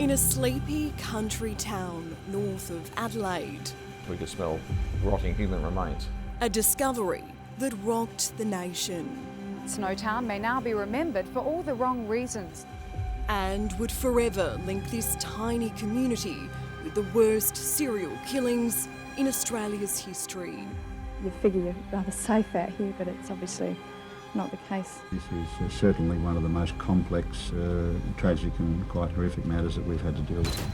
In a sleepy country town north of Adelaide, we could smell rotting human remains. a discovery that rocked the nation Snowtown may now be remembered for all the wrong reasons. and would forever link this tiny community with the worst serial killings in Australia's history. You figure you're rather safe out here, but it's obviously not the case. This is certainly one of the most complex, tragic and quite horrific matters that we've had to deal with.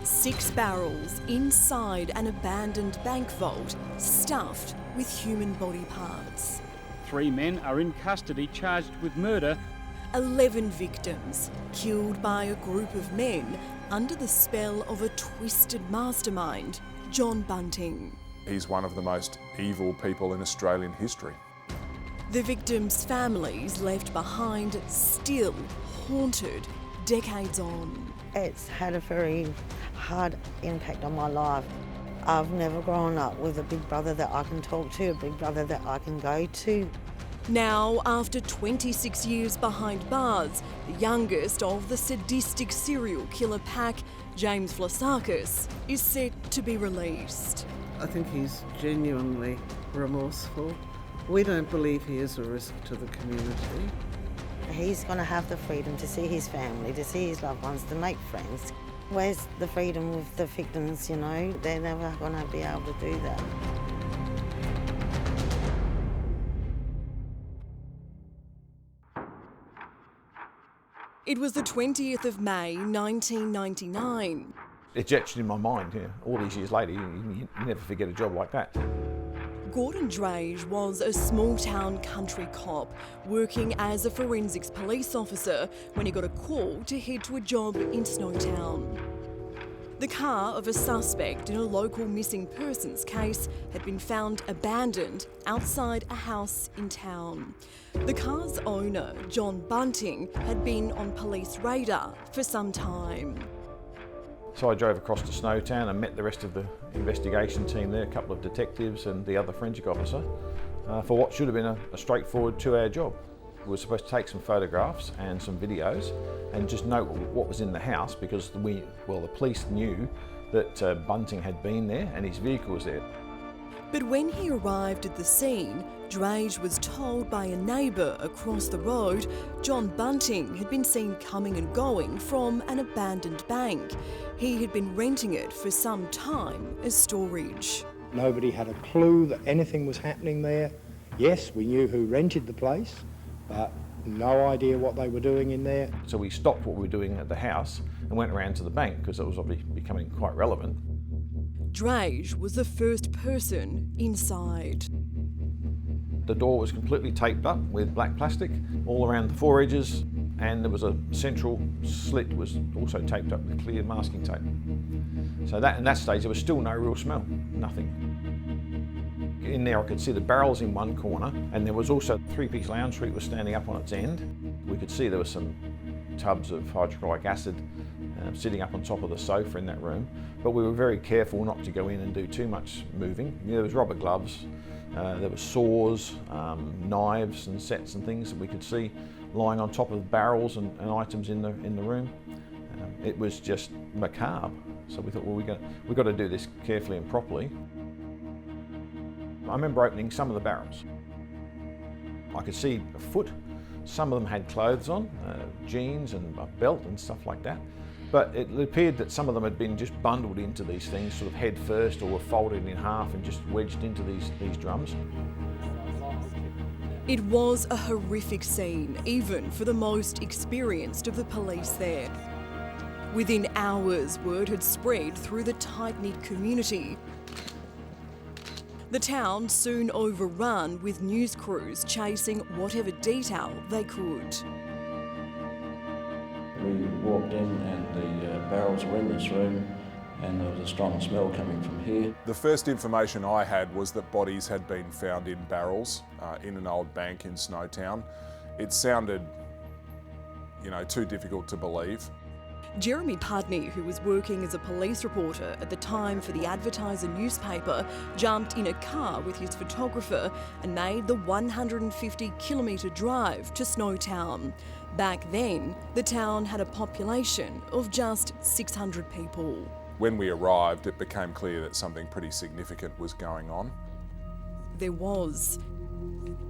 6 barrels inside an abandoned bank vault stuffed with human body parts. 3 men are in custody charged with murder. 11 victims killed by a group of men under the spell of a twisted mastermind, John Bunting. He's one of the most evil people in Australian history. The victims' families left behind still haunted decades on. It's had a very hard impact on my life. I've never grown up with a big brother that I can talk to, a big brother that I can go to. Now, after 26 years behind bars, the youngest of the sadistic serial killer pack, James Vlasakis, is set to be released. I think he's genuinely remorseful. We don't believe he is a risk to the community. He's going to have the freedom to see his family, to see his loved ones, to make friends. Where's the freedom with the victims, you know? They're never going to be able to do that. It was the 20th of May, 1999. It's etched in my mind, yeah. All these years later, you never forget a job like that. Gordon Drage was a small-town country cop working as a forensics police officer when he got a call to head to a job in Snowtown. The car of a suspect in a local missing persons case had been found abandoned outside a house in town. The car's owner, John Bunting, had been on police radar for some time. So I drove across to Snowtown and met the rest of the investigation team there, a couple of detectives and the other forensic officer, for what should have been a straightforward 2-hour job. We were supposed to take some photographs and some videos and just note what was in the house because the police knew that Bunting had been there and his vehicle was there. But when he arrived at the scene, Drage was told by a neighbour across the road John Bunting had been seen coming and going from an abandoned bank. He had been renting it for some time as storage. Nobody had a clue that anything was happening there. Yes, we knew who rented the place, but no idea what they were doing in there. So we stopped what we were doing at the house and went around to the bank because it was obviously becoming quite relevant. Drage was the first person inside. The door was completely taped up with black plastic all around the 4 edges, and there was a central slit was also taped up with clear masking tape. So in that stage there was still no real smell, nothing. In there I could see the barrels in one corner, and there was also 3-piece lounge suite was standing up on its end. We could see there were some tubs of hydrochloric acid sitting up on top of the sofa in that room, but we were very careful not to go in and do too much moving. There was rubber gloves, there were saws, knives and sets and things that we could see lying on top of barrels and items in the room. It was just macabre. So we thought, well, we've got to do this carefully and properly. I remember opening some of the barrels. I could see a foot. Some of them had clothes on, jeans and a belt and stuff like that. But it appeared that some of them had been just bundled into these things, sort of head first, or were folded in half and just wedged into these drums. It was a horrific scene, even for the most experienced of the police there. Within hours, word had spread through the tight-knit community. The town soon overrun with news crews chasing whatever detail they could. We walked in and the barrels were in this room and there was a strong smell coming from here. The first information I had was that bodies had been found in barrels in an old bank in Snowtown. It sounded, too difficult to believe. Jeremy Pudney, who was working as a police reporter at the time for the Advertiser newspaper, jumped in a car with his photographer and made the 150-kilometre drive to Snowtown. Back then, the town had a population of just 600 people. When we arrived, it became clear that something pretty significant was going on. There was.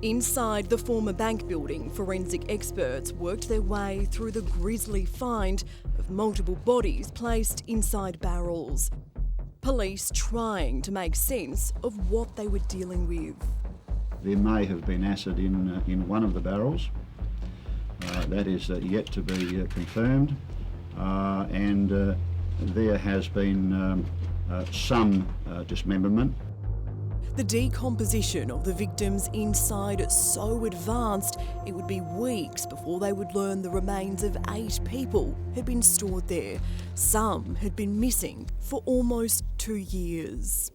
Inside the former bank building, forensic experts worked their way through the grisly find of multiple bodies placed inside barrels. Police trying to make sense of what they were dealing with. There may have been acid in one of the barrels. That is yet to be confirmed. And there has been some dismemberment. The decomposition of the victims inside so advanced, it would be weeks before they would learn the remains of 8 people had been stored there. Some had been missing for almost 2 years.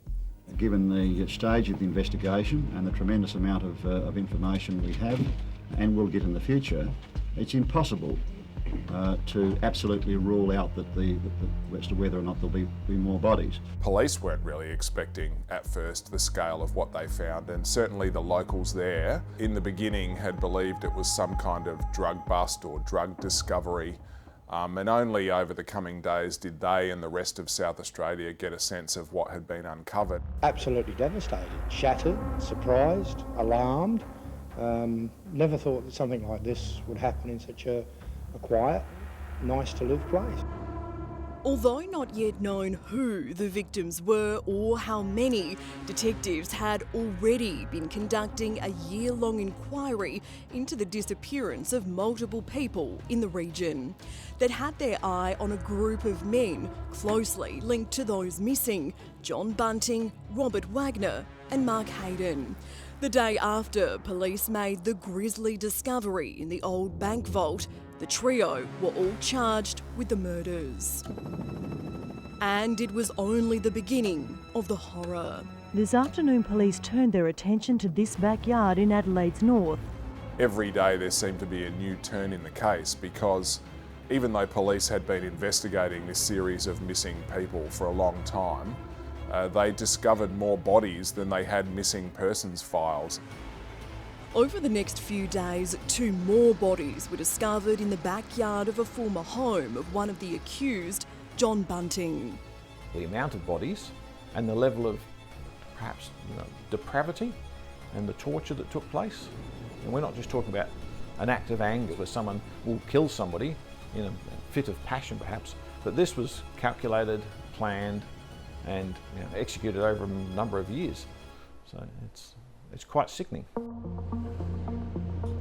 Given the stage of the investigation and the tremendous amount of information we have and will get in the future, it's impossible to absolutely rule out that as to whether or not there'll be more bodies. Police weren't really expecting at first the scale of what they found, and certainly the locals there in the beginning had believed it was some kind of drug bust or drug discovery, and only over the coming days did they and the rest of South Australia get a sense of what had been uncovered. Absolutely devastated, shattered, surprised, alarmed. Never thought that something like this would happen in such a quiet, nice to live place. Although not yet known who the victims were or how many, detectives had already been conducting a year-long inquiry into the disappearance of multiple people in the region. They'd had their eye on a group of men closely linked to those missing: John Bunting, Robert Wagner and Mark Hayden. The day after police made the grisly discovery in the old bank vault, the trio were all charged with the murders. And it was only the beginning of the horror. This afternoon, police turned their attention to this backyard in Adelaide's north. Every day there seemed to be a new turn in the case, because even though police had been investigating this series of missing people for a long time, they discovered more bodies than they had missing persons files. Over the next few days, 2 more bodies were discovered in the backyard of a former home of one of the accused, John Bunting. The amount of bodies and the level of perhaps depravity and the torture that took place. And we're not just talking about an act of anger where someone will kill somebody in a fit of passion perhaps, but this was calculated, planned and executed over a number of years. So it's quite sickening.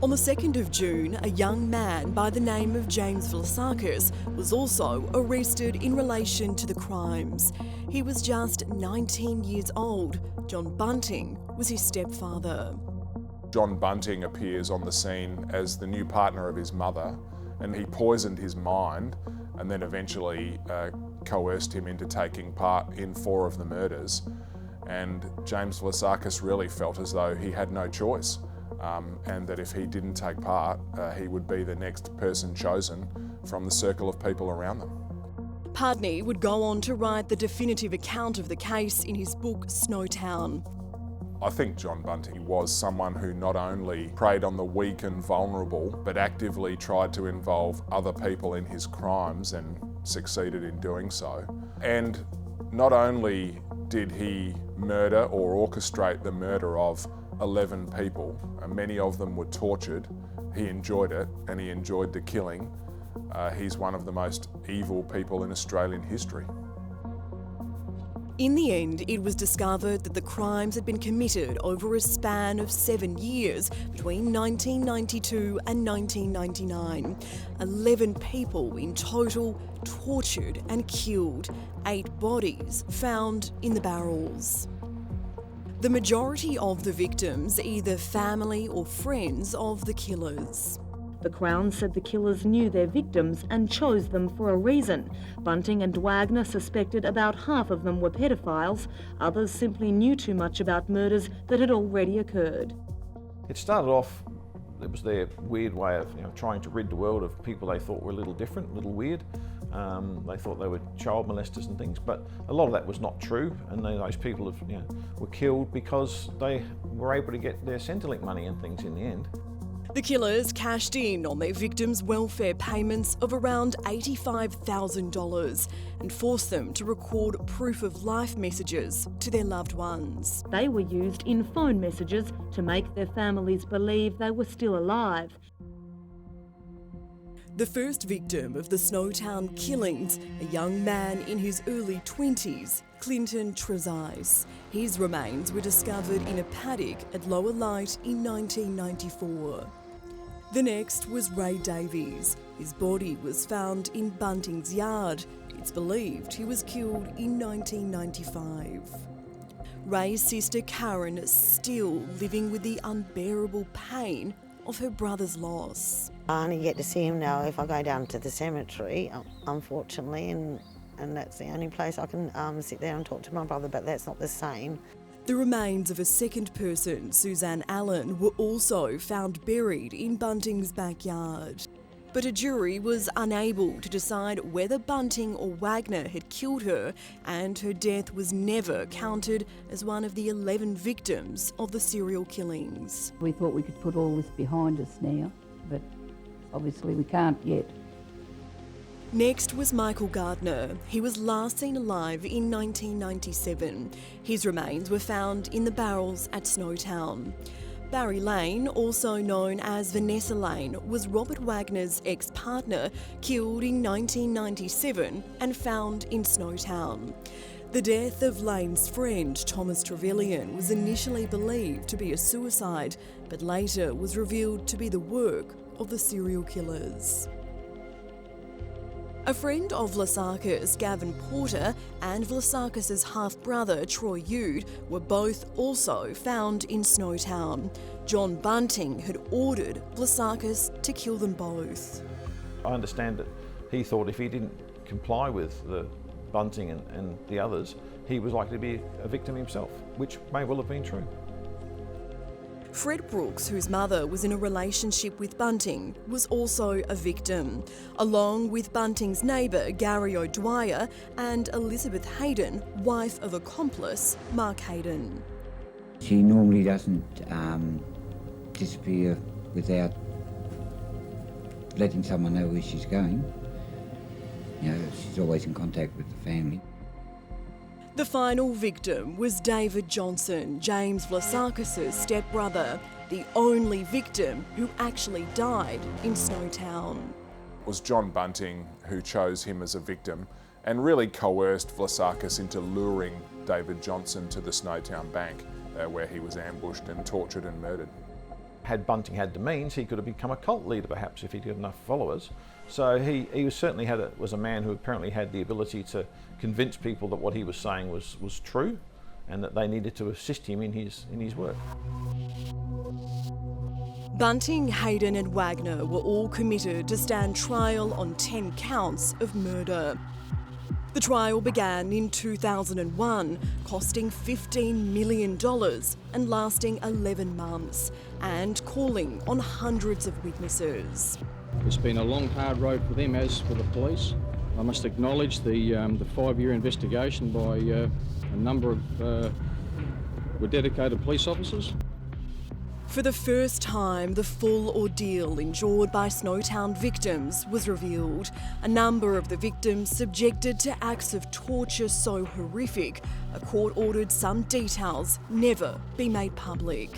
On the 2nd of June, a young man by the name of James Vlasakis was also arrested in relation to the crimes. He was just 19 years old. John Bunting was his stepfather. John Bunting appears on the scene as the new partner of his mother, and he poisoned his mind and then eventually coerced him into taking part in 4 of the murders. And James Vlasakis really felt as though he had no choice, and that if he didn't take part, he would be the next person chosen from the circle of people around them. Pudney would go on to write the definitive account of the case in his book Snowtown. I think John Bunting was someone who not only preyed on the weak and vulnerable, but actively tried to involve other people in his crimes and succeeded in doing so. And not only did he murder or orchestrate the murder of 11 people, and many of them were tortured, he enjoyed it and he enjoyed the killing. He's one of the most evil people in Australian history. In the end, it was discovered that the crimes had been committed over a span of 7 years between 1992 and 1999. 11 people in total tortured and killed, 8 bodies found in the barrels. The majority of the victims either family or friends of the killers. The Crown said the killers knew their victims and chose them for a reason. Bunting and Wagner suspected about half of them were pedophiles. Others simply knew too much about murders that had already occurred. It started off It was their weird way of trying to rid the world of people they thought were a little different, a little weird. They thought they were child molesters and things, but a lot of that was not true, and those people were killed because they were able to get their Centrelink money and things in the end. The killers cashed in on their victims' welfare payments of around $85,000 and forced them to record proof of life messages to their loved ones. They were used in phone messages to make their families believe they were still alive. The first victim of the Snowtown killings, a young man in his early 20s, Clinton Trezise. His remains were discovered in a paddock at Lower Light in 1994. The next was Ray Davies. His body was found in Bunting's yard. It's believed he was killed in 1995. Ray's sister Karen is still living with the unbearable pain of her brother's loss. I only get to see him now if I go down to the cemetery, unfortunately, and that's the only place I can sit there and talk to my brother, but that's not the same. The remains of a second person, Suzanne Allen, were also found buried in Bunting's backyard. But a jury was unable to decide whether Bunting or Wagner had killed her, and her death was never counted as one of the 11 victims of the serial killings. We thought we could put all this behind us now, but obviously we can't yet. Next was Michael Gardner. He was last seen alive in 1997. His remains were found in the barrels at Snowtown. Barry Lane, also known as Vanessa Lane, was Robert Wagner's ex-partner, killed in 1997 and found in Snowtown. The death of Lane's friend, Thomas Trevelyan, was initially believed to be a suicide, but later was revealed to be the work of the serial killers. A friend of Vlasakis, Gavin Porter, and Vlasakis' half-brother, Troy Yude, were both also found in Snowtown. John Bunting had ordered Vlasakis to kill them both. I understand that he thought if he didn't comply with the Bunting and the others, he was likely to be a victim himself, which may well have been true. Fred Brooks, whose mother was in a relationship with Bunting, was also a victim, along with Bunting's neighbour Gary O'Dwyer and Elizabeth Hayden, wife of accomplice Mark Hayden. She normally doesn't disappear without letting someone know where she's going. She's always in contact with the family. The final victim was David Johnson, James Vlasakis' stepbrother, the only victim who actually died in Snowtown. It was John Bunting who chose him as a victim and really coerced Vlasakis into luring David Johnson to the Snowtown bank where he was ambushed and tortured and murdered. Had Bunting had the means, he could have become a cult leader perhaps if he'd had enough followers. So he was certainly was a man who apparently had the ability to convince people that what he was saying was true and that they needed to assist him in his work. Bunting, Hayden and Wagner were all committed to stand trial on 10 counts of murder. The trial began in 2001, costing $15 million and lasting 11 months, and calling on hundreds of witnesses. It's been a long, hard road for them, as for the police. I must acknowledge the 5-year investigation by a number of dedicated police officers. For the first time, the full ordeal endured by Snowtown victims was revealed. A number of the victims subjected to acts of torture so horrific, a court ordered some details never be made public.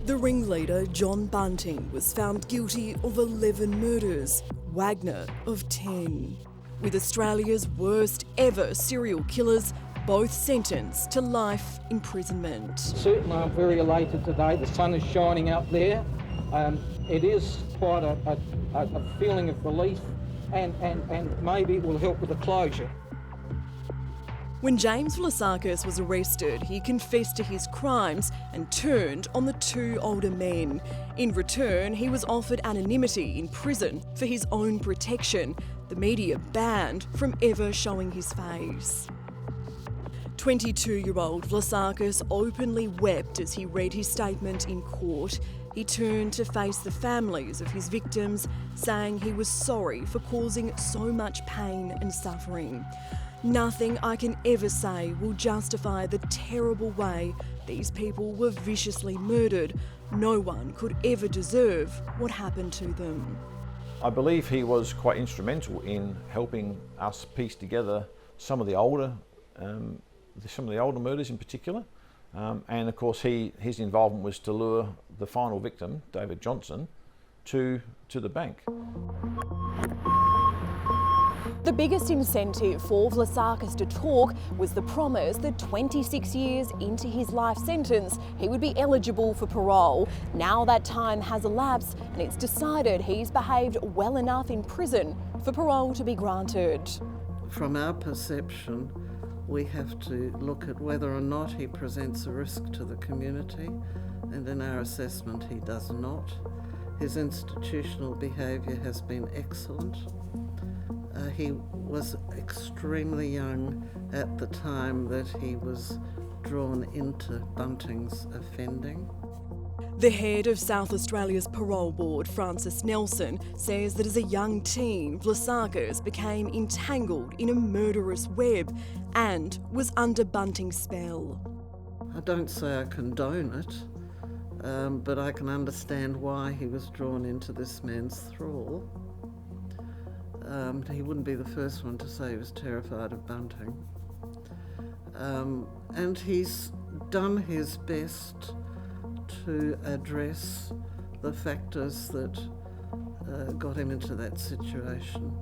The ringleader, John Bunting, was found guilty of 11 murders, Wagner of 10. With Australia's worst ever serial killers both sentenced to life imprisonment. Certainly I'm very elated today. The sun is shining out there. It is quite a feeling of relief and maybe it will help with the closure. When James Vlasakis was arrested, he confessed to his crimes and turned on the two older men. In return, he was offered anonymity in prison for his own protection, the media banned from ever showing his face. 22-year-old Vlasakis openly wept as he read his statement in court. he turned to face the families of his victims, saying he was sorry for causing so much pain and suffering. Nothing I can ever say will justify the terrible way these people were viciously murdered. No one could ever deserve what happened to them. I believe he was quite instrumental in helping us piece together some of the older murders in particular. And of course his involvement was to lure the final victim, David Johnson, to the bank. The biggest incentive for Vlasakis to talk was the promise that 26 years into his life sentence, he would be eligible for parole. Now that time has elapsed and it's decided he's behaved well enough in prison for parole to be granted. From our perception, we have to look at whether or not he presents a risk to the community, and in our assessment he does not. His institutional behaviour has been excellent. He was extremely young at the time that he was drawn into Bunting's offending. The head of South Australia's Parole Board, Francis Nelson, says that as a young teen, Vlasakis became entangled in a murderous web and was under Bunting's spell. I don't say I condone it, but I can understand why he was drawn into this man's thrall. He wouldn't be the first one to say he was terrified of Bunting. And he's done his best to address the factors that got him into that situation.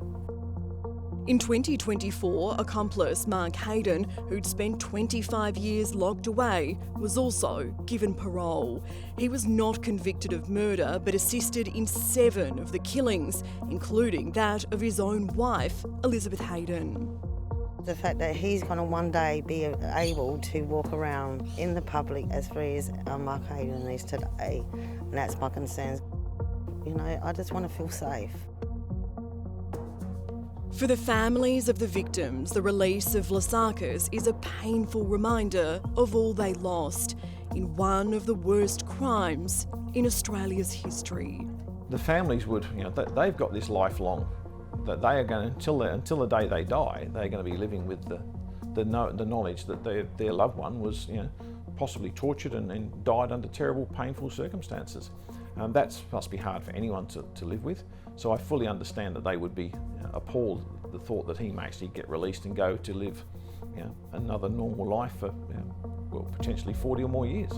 In 2024, accomplice Mark Hayden, who'd spent 25 years locked away, was also given parole. He was not convicted of murder, but assisted in 7 of the killings, including that of his own wife, Elizabeth Hayden. The fact that he's going to one day be able to walk around in the public as free as Mark Hayden is today, and that's my concern. You know, I just want to feel safe. For the families of the victims, the release of Vlasakis is a painful reminder of all they lost in one of the worst crimes in Australia's history. The families would, they've got this lifelong, that they are going to, until the day they die, they're going to be living with the knowledge that their loved one was, possibly tortured and died under terrible, painful circumstances. That must be hard for anyone to live with. So I fully understand that they would be appalled at the thought that he may actually get released and go to live another normal life for, potentially 40 or more years.